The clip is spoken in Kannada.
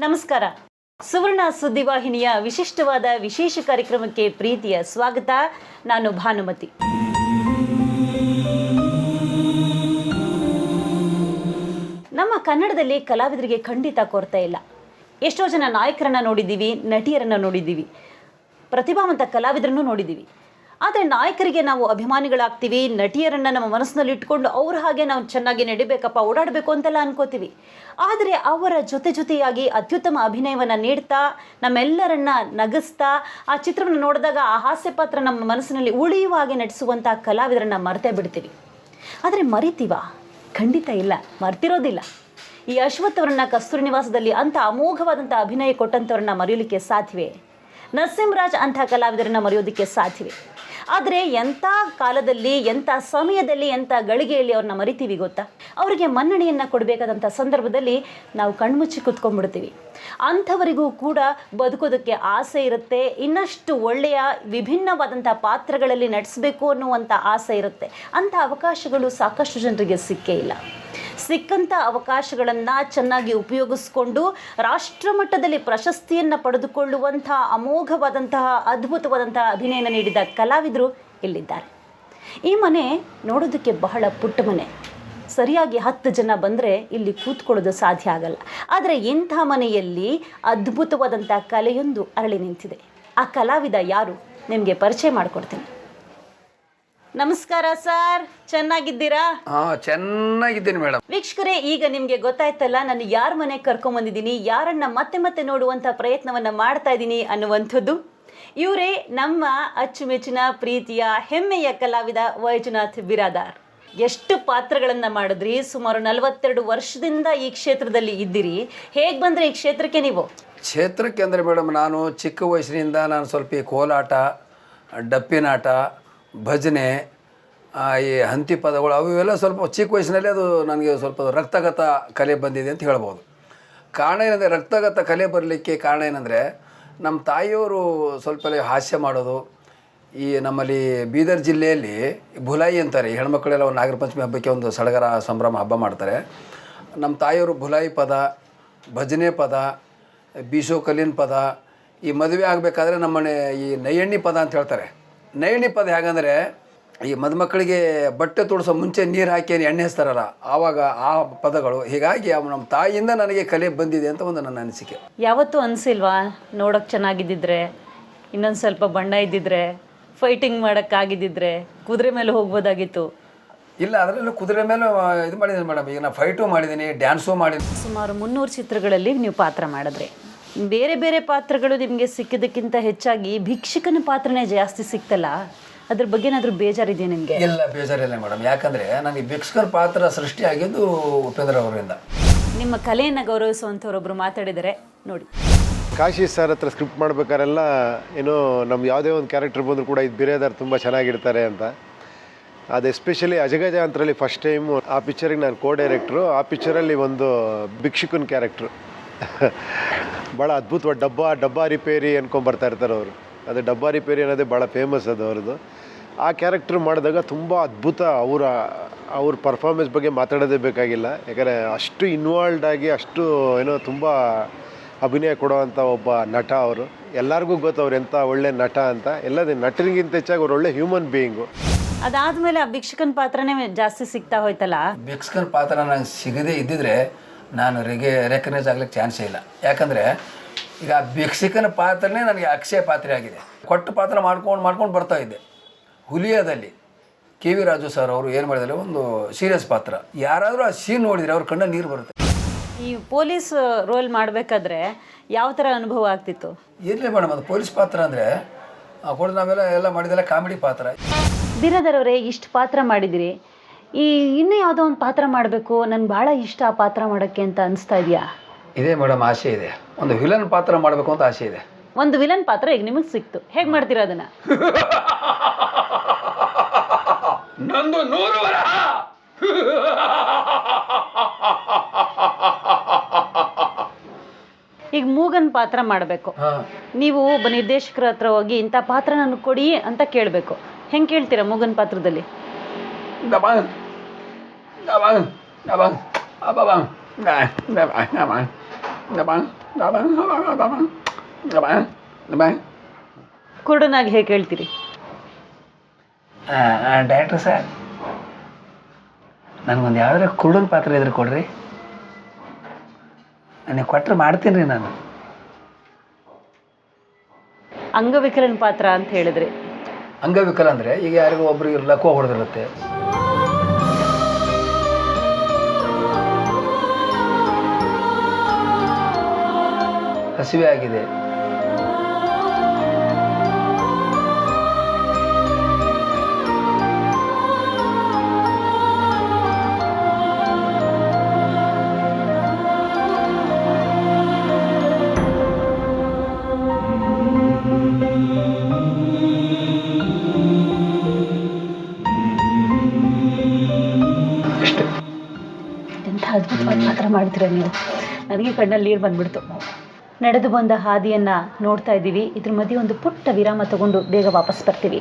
ನಮಸ್ಕಾರ. ಸುವರ್ಣ ಸುದ್ದಿವಾಹಿನಿಯ ವಿಶಿಷ್ಟವಾದ ವಿಶೇಷ ಕಾರ್ಯಕ್ರಮಕ್ಕೆ ಪ್ರೀತಿಯ ಸ್ವಾಗತ. ನಾನು ಭಾನುಮತಿ. ನಮ್ಮ ಕನ್ನಡದಲ್ಲಿ ಕಲಾವಿದರಿಗೆ ಖಂಡಿತ ಕೊರತೆ ಇಲ್ಲ. ಎಷ್ಟೋ ಜನ ನಾಯಕರನ್ನು ನೋಡಿದ್ದೀವಿ, ನಟಿಯರನ್ನು ನೋಡಿದ್ದೀವಿ, ಪ್ರತಿಭಾವಂತ ಕಲಾವಿದರನ್ನು ನೋಡಿದ್ದೀವಿ. ಆದರೆ ನಾಯಕರಿಗೆ ನಾವು ಅಭಿಮಾನಿಗಳಾಗ್ತೀವಿ, ನಟಿಯರನ್ನು ನಮ್ಮ ಮನಸ್ಸಿನಲ್ಲಿ ಇಟ್ಕೊಂಡು ಅವ್ರ ಹಾಗೆ ನಾವು ಚೆನ್ನಾಗಿ ನಡಿಬೇಕಪ್ಪ, ಓಡಾಡಬೇಕು ಅಂತೆಲ್ಲ ಅನ್ಕೋತೀವಿ. ಆದರೆ ಅವರ ಜೊತೆಯಾಗಿ ಅತ್ಯುತ್ತಮ ಅಭಿನಯವನ್ನು ನೀಡ್ತಾ ನಮ್ಮೆಲ್ಲರನ್ನ ನಗಿಸ್ತಾ ಆ ಚಿತ್ರವನ್ನು ನೋಡಿದಾಗ ಆ ಹಾಸ್ಯ ಪಾತ್ರ ನಮ್ಮ ಮನಸ್ಸಿನಲ್ಲಿ ಉಳಿಯುವ ಹಾಗೆ ನಟಿಸುವಂಥ ಕಲಾವಿದರನ್ನು ಮರ್ತೇ ಬಿಡ್ತೀವಿ. ಆದರೆ ಮರಿತೀವಾ? ಖಂಡಿತ ಇಲ್ಲ, ಮರ್ತಿರೋದಿಲ್ಲ. ಈ ಅಶ್ವಥ್ ಅವರನ್ನ ಕಸ್ತೂರಿ ನಿವಾಸದಲ್ಲಿ ಅಂಥ ಅಮೋಘವಾದಂಥ ಅಭಿನಯ ಕೊಟ್ಟಂಥವ್ರನ್ನ ಮರೆಯಲಿಕ್ಕೆ ಸಾಧ್ಯವೇ? ನರಸಿಂಹರಾಜ್ ಅಂಥ ಕಲಾವಿದರನ್ನು ಮರೆಯೋದಕ್ಕೆ ಸಾಧ್ಯವೇ? ಆದರೆ ಎಂಥ ಕಾಲದಲ್ಲಿ, ಎಂಥ ಸಮಯದಲ್ಲಿ, ಎಂಥ ಗಳಿಗೆಯಲ್ಲಿ ಅವ್ರನ್ನ ಮರಿತೀವಿ ಗೊತ್ತಾ? ಅವರಿಗೆ ಮನ್ನಣೆಯನ್ನು ಕೊಡಬೇಕಾದಂಥ ಸಂದರ್ಭದಲ್ಲಿ ನಾವು ಕಣ್ಮುಚ್ಚಿ ಕೂತ್ಕೊಂಡ್ಬಿಡ್ತೀವಿ. ಅಂಥವರಿಗೂ ಕೂಡ ಬದುಕೋದಕ್ಕೆ ಆಸೆ ಇರುತ್ತೆ, ಇನ್ನಷ್ಟು ಒಳ್ಳೆಯ ವಿಭಿನ್ನವಾದಂಥ ಪಾತ್ರಗಳಲ್ಲಿ ನಟಿಸಬೇಕು ಅನ್ನುವಂಥ ಆಸೆ ಇರುತ್ತೆ. ಅಂಥ ಅವಕಾಶಗಳು ಸಾಕಷ್ಟು ಜನರಿಗೆ ಸಿಕ್ಕೇ ಇಲ್ಲ. ಸಿಕ್ಕಂಥ ಅವಕಾಶಗಳನ್ನು ಚೆನ್ನಾಗಿ ಉಪಯೋಗಿಸ್ಕೊಂಡು ರಾಷ್ಟ್ರಮಟ್ಟದಲ್ಲಿ ಪ್ರಶಸ್ತಿಯನ್ನು ಪಡೆದುಕೊಳ್ಳುವಂಥ ಅಮೋಘವಾದಂತಹ ಅದ್ಭುತವಾದಂತಹ ಅಭಿನಯನ ನೀಡಿದ ಕಲಾವಿದರು ಇಲ್ಲಿದ್ದಾರೆ. ಈ ಮನೆ ನೋಡೋದಕ್ಕೆ ಬಹಳ ಪುಟ್ಟ ಮನೆ. ಸರಿಯಾಗಿ 10 ಜನ ಬಂದರೆ ಇಲ್ಲಿ ಕೂತ್ಕೊಳ್ಳೋದು ಸಾಧ್ಯ ಆಗಲ್ಲ. ಆದರೆ ಇಂಥ ಮನೆಯಲ್ಲಿ ಅದ್ಭುತವಾದಂಥ ಕಲೆಯೊಂದು ಅರಳಿ ನಿಂತಿದೆ. ಆ ಕಲಾವಿದ ಯಾರು? ನಿಮಗೆ ಪರಿಚಯ ಮಾಡಿಕೊಡ್ತೀನಿ. ನಮಸ್ಕಾರ ಸರ್, ಚೆನ್ನಾಗಿದ್ದೀರಾ? ಚೆನ್ನಾಗಿದ್ದೀನಿ ಮೇಡಮ್. ವೀಕ್ಷಕರೇ, ಈಗ ನಿಮಗೆ ಗೊತ್ತಾಯ್ತಲ್ಲ ನಾನು ಯಾರ ಮನೆಗೆ ಕರ್ಕೊಂಬಂದಿದ್ದೀನಿ, ಯಾರನ್ನ ಮತ್ತೆ ನೋಡುವಂಥ ಪ್ರಯತ್ನವನ್ನು ಮಾಡ್ತಾ ಇದ್ದೀನಿ ಅನ್ನುವಂಥದ್ದು. ಇವರೇ ನಮ್ಮ ಅಚ್ಚುಮೆಚ್ಚಿನ ಪ್ರೀತಿಯ ಹೆಮ್ಮೆಯ ಕಲಾವಿದ ವೈಜನಾಥ್ ಬಿರಾದಾರ್. ಎಷ್ಟು ಪಾತ್ರಗಳನ್ನು ಮಾಡಿದ್ರಿ? ಸುಮಾರು 42 ವರ್ಷದಿಂದ ಈ ಕ್ಷೇತ್ರದಲ್ಲಿ ಇದ್ದೀರಿ. ಹೇಗೆ ಬಂದರೆ ಈ ಕ್ಷೇತ್ರಕ್ಕೆ ನೀವು? ಕ್ಷೇತ್ರಕ್ಕೆ ಅಂದರೆ ಮೇಡಮ್, ನಾನು ಚಿಕ್ಕ ವಯಸ್ಸಿನಿಂದ ನಾನು ಸ್ವಲ್ಪ ಕೋಲಾಟ, ಡಪ್ಪಿನಾಟ, ಭಜನೆ, ಈ ಹಂತಿ ಪದಗಳು ಅವೆಲ್ಲ ಸ್ವಲ್ಪ ಚಿಕ್ಕ ವಯಸ್ಸಿನಲ್ಲಿ ಅದು ನನಗೆ ಸ್ವಲ್ಪ ರಕ್ತಗತ ಕಲೆ ಬಂದಿದೆ ಅಂತ ಹೇಳ್ಬೋದು. ಕಾರಣ ಏನಂದರೆ, ರಕ್ತಗತ ಕಲೆ ಬರಲಿಕ್ಕೆ ಕಾರಣ ಏನಂದರೆ, ನಮ್ಮ ತಾಯಿಯವರು ಸ್ವಲ್ಪ ಹಾಸ್ಯ ಮಾಡೋದು. ಈ ನಮ್ಮಲ್ಲಿ ಬೀದರ್ ಜಿಲ್ಲೆಯಲ್ಲಿ ಭುಲಾಯಿ ಅಂತಾರೆ, ಹೆಣ್ಮಕ್ಳೆಲ್ಲ ಒಂದು ನಾಗರ ಪಂಚಮಿ ಹಬ್ಬಕ್ಕೆ ಒಂದು ಸಡಗರ ಸಂಭ್ರಮ ಹಬ್ಬ ಮಾಡ್ತಾರೆ. ನಮ್ಮ ತಾಯಿಯವರು ಭುಲಾಯಿ ಪದ, ಭಜನೆ ಪದ, ಬೀಸೋ ಕಲ್ಲಿನ ಪದ, ಈ ಮದುವೆ ಆಗಬೇಕಾದ್ರೆ ನಮ್ಮನೆ ಈ ನೈಯಣ್ಣಿ ಪದ ಅಂತ ಹೇಳ್ತಾರೆ. ನೈಯಣ್ಣಿ ಪದ ಹೇಗಂದರೆ, ಈ ಮದುಮಕ್ಕಳಿಗೆ ಬಟ್ಟೆ ತೊಡಿಸೋ ಮುಂಚೆ ನೀರು ಹಾಕಿ ಎಣ್ಣೆ ಹಚ್ತಾರಲ್ಲ, ಆವಾಗ ಆ ಪದಗಳು. ಹೀಗಾಗಿ ನಮ್ಮ ತಾಯಿಯಿಂದ ನನಗೆ ಕಲೆ ಬಂದಿದೆ ಅಂತ ಒಂದು ನನ್ನ ಅನಿಸಿಕೆ. ಯಾವತ್ತೂ ಅನಿಸಿಲ್ವಾ ನೋಡೋಕ್ಕೆ ಚೆನ್ನಾಗಿದ್ದಿದ್ರೆ, ಇನ್ನೊಂದು ಸ್ವಲ್ಪ ಬಣ್ಣ ಇದ್ದಿದ್ರೆ, ಫೈಟಿಂಗ್ ಮಾಡೋಕ್ಕಾಗಿದ್ದಿದ್ರೆ ಕುದುರೆ ಮೇಲೆ ಹೋಗ್ಬೋದಾಗಿತ್ತು? ಇಲ್ಲ, ಅದರಲ್ಲೂ ಕುದುರೆ ಮೇಲೆ ಇದು ಮಾಡಿದ್ದೀನಿ ಮೇಡಮ್. ಈಗ ನಾನು ಫೈಟು ಮಾಡಿದ್ದೀನಿ, ಡ್ಯಾನ್ಸು ಮಾಡಿದ್ದೀನಿ. ಸುಮಾರು 300 ಚಿತ್ರಗಳಲ್ಲಿ ನೀವು ಪಾತ್ರ ಮಾಡಿದ್ರಿ. ಬೇರೆ ಪಾತ್ರಗಳು ನಿಮಗೆ ಸಿಕ್ಕಿದ್ದಕ್ಕಿಂತ ಹೆಚ್ಚಾಗಿ ಭಿಕ್ಷುಕನ ಪಾತ್ರನೇ ಜಾಸ್ತಿ ಸಿಕ್ತಲ್ಲ, ಅದ್ರ ಬಗ್ಗೆ ಏನಾದರೂ ಬೇಜಾರಿದೆಯಾ ನಿಮಗೆ? ಇಲ್ಲ, ಬೇಜಾರಿಲ್ಲ ಮೇಡಮ್. ಯಾಕಂದರೆ ನನಗೆ ಭಿಕ್ಷುಕರ ಪಾತ್ರ ಸೃಷ್ಟಿಯಾಗಿದ್ದು ಉಪೇಂದ್ರ ಅವರಿಂದ. ನಿಮ್ಮ ಕಲೆಯನ್ನು ಗೌರವಿಸುವಂಥವ್ರೊಬ್ಬರು ಮಾತಾಡಿದರೆ ನೋಡಿ. ಕಾಶಿ ಸರ್ ಹತ್ರ ಸ್ಕ್ರಿಪ್ಟ್ ಮಾಡ್ಬೇಕಾರೆಲ್ಲ ಏನೋ ನಮ್ಮ ಯಾವುದೇ ಒಂದು ಕ್ಯಾರೆಕ್ಟರ್ ಬಂದರೂ ಕೂಡ ಇದು ಬಿರಾದಾರ್ ತುಂಬ ಚೆನ್ನಾಗಿರ್ತಾರೆ ಅಂತ. ಅದು ಎಸ್ಪೆಷಲಿ ಅಜಗಜ ಅಂತರಲ್ಲಿ ಫಸ್ಟ್ ಟೈಮು ಆ ಪಿಕ್ಚರಿಗೆ ನಾನು ಡೈರೆಕ್ಟ್ರು. ಆ ಪಿಕ್ಚರಲ್ಲಿ ಒಂದು ಭಿಕ್ಷುಕನ ಕ್ಯಾರೆಕ್ಟ್ರು ಭಾಳ ಅದ್ಭುತವಾದ ಡಬ್ಬಾ ರಿಪೇರಿ ಅಂದ್ಕೊಂಬರ್ತಾ ಇರ್ತಾರೆ ಅವರು. ಅದು ಡಬ್ಬಾ ರಿಪೇರಿ ಅನ್ನೋದೇ ಭಾಳ ಫೇಮಸ್ ಅದು ಅವ್ರದ್ದು. ಆ ಕ್ಯಾರೆಕ್ಟ್ರ್ ಮಾಡಿದಾಗ ತುಂಬ ಅದ್ಭುತ. ಅವ್ರ ಪರ್ಫಾರ್ಮೆನ್ಸ್ ಬಗ್ಗೆ ಮಾತಾಡೋದೇ ಬೇಕಾಗಿಲ್ಲ. ಯಾಕಂದರೆ ಅಷ್ಟು ಇನ್ವಾಲ್ವ್ಡ್ ಆಗಿ ಅಷ್ಟು ಏನೋ ತುಂಬ ಅಭಿನಯ ಕೊಡೋವಂಥ ಒಬ್ಬ ನಟ ಅವರು. ಎಲ್ಲರಿಗೂ ಗೊತ್ತು ಅವ್ರು ಎಂಥ ಒಳ್ಳೆ ನಟ ಅಂತ. ಎಲ್ಲದೇ ನಟರಿಗಿಂತ ಹೆಚ್ಚಾಗಿ ಅವ್ರು ಒಳ್ಳೆ ಹ್ಯೂಮನ್ ಬೀಯಿಂಗು. ಅದಾದಮೇಲೆ ಆ ಭಿಕ್ಷುಕನ ಪಾತ್ರನೇ ಜಾಸ್ತಿ ಸಿಗ್ತಾ ಹೋಯ್ತಲ್ಲ. ಭಿಕ್ಷುಕನ ಪಾತ್ರ ನನಗೆ ಸಿಗದೇ ಇದ್ದಿದ್ರೆ ನಾನು ರೆಕಗ್ನೈಸ್ ಆಗ್ಲಿಕ್ಕೆ ಚಾನ್ಸೇ ಇಲ್ಲ. ಯಾಕಂದರೆ ಈಗ ಭಿಕ್ಷುಕನ ಪಾತ್ರನೇ ನನಗೆ ಅಕ್ಷಯ ಪಾತ್ರೆ ಆಗಿದೆ. ಕೊಟ್ಟ ಪಾತ್ರ ಮಾಡ್ಕೊಂಡು ಬರ್ತಾ ಇದ್ದೆ. ಹುಲಿಯಾದಲ್ಲಿ KV ರಾಜು ಸರ್ ಅವರು ಏನು ಮಾಡಿದ್ದಾರೆ, ಒಂದು ಸೀರಿಯಸ್ ಪಾತ್ರ. ಯಾರಾದರೂ ಆ ಸೀನ್ ನೋಡಿದರೆ ಅವ್ರ ಕಣ್ಣ ನೀರು ಬರುತ್ತೆ. ಈ ಪೊಲೀಸ್ ರೋಲ್ ಮಾಡಬೇಕಾದ್ರೆ ಯಾವ ಥರ ಅನುಭವ ಆಗ್ತಿತ್ತು? ಇರಲಿ ಮೇಡಮ್, ಅದು ಪೊಲೀಸ್ ಪಾತ್ರ ಅಂದರೆ ಕೂಡ ನಾವೆಲ್ಲ ಮಾಡಿದೆಲ್ಲ ಕಾಮಿಡಿ ಪಾತ್ರ. ಬಿರಾದಾರ್ ಅವರೇ, ಇಷ್ಟು ಪಾತ್ರ ಮಾಡಿದಿರಿ, ಈ ಇನ್ನೂ ಯಾವುದೋ ಒಂದು ಪಾತ್ರ ಮಾಡಬೇಕು, ನನಗೆ ಭಾಳ ಇಷ್ಟ ಆ ಪಾತ್ರ ಮಾಡೋಕ್ಕೆ ಅಂತ ಅನಿಸ್ತಾ ಇದೆಯಾ? ಇದೆ ಮೇಡಮ್, ಆಸೆ ಇದೆ. ಒಂದು ವಿಲನ್ ಪಾತ್ರ ಮಾಡಬೇಕು ಅಂತ ಆಸೆ ಇದೆ. ಒಂದು ವಿಲನ್ ಪಾತ್ರ ಈಗ ನಿಮಗೆ ಸಿಕ್ತು, ಹೇಗೆ ಮಾಡ್ತೀರಾ ಅದನ್ನು? ನಂದು 100 ವರ. ಈಗ ಮೂಗನ್ ಪಾತ್ರ ಮಾಡಬೇಕು, ನೀವು ಒಬ್ಬ ನಿರ್ದೇಶಕರ ಹತ್ರ ಹೋಗಿ ಇಂಥ ಪಾತ್ರ ನನಗೆ ಕೊಡಿ ಅಂತ ಕೇಳಬೇಕು. ಹೆಂಗೆ ಕೇಳ್ತೀರಾ ಮೂಗನ್ ಪಾತ್ರದಲ್ಲಿ? ಕುರುಡನಾಗಿ ಹೇಗೆ ಹೇಳ್ತೀರಿ? ಡೈರೆಕ್ಟರ್ ಸರ್, ನನಗೊಂದು ಯಾವ್ದಾರ ಕುರುಡನ ಪಾತ್ರ ಇದ್ರೆ ಕೊಡ್ರಿ, ನನಗೆ ಕೊಟ್ಟರೆ ಮಾಡ್ತೀನಿ ರೀ ನಾನು. ಅಂಗವಿಕಲನ ಪಾತ್ರ ಅಂತ ಹೇಳಿದ್ರೆ ಅಂಗವಿಕಲ ಅಂದರೆ ಈಗ ಯಾರಿಗೂ ಒಬ್ರಿಗೆ ಲಕೋ ಹೊಡೆದಿರುತ್ತೆ, ಹಸಿವೆ ಆಗಿದೆ, ಎಂಥ ಅದ್ಭುತವಾದ ಪಾತ್ರ ಮಾಡಿದ್ರೆ ನೀವು. ನನಗೆ ಕಣ್ಣಲ್ಲಿ ನೀರು ಬಂದ್ಬಿಡ್ತು. ನಡೆದು ಬಂದ ಹಾದಿಯನ್ನು ನೋಡ್ತಾ ಇದ್ದೀವಿ. ಇದ್ರ ಮಧ್ಯೆ ಒಂದು ಪುಟ್ಟ ವಿರಾಮ ತಗೊಂಡು ಬೇಗ ವಾಪಸ್ ಬರ್ತೀವಿ.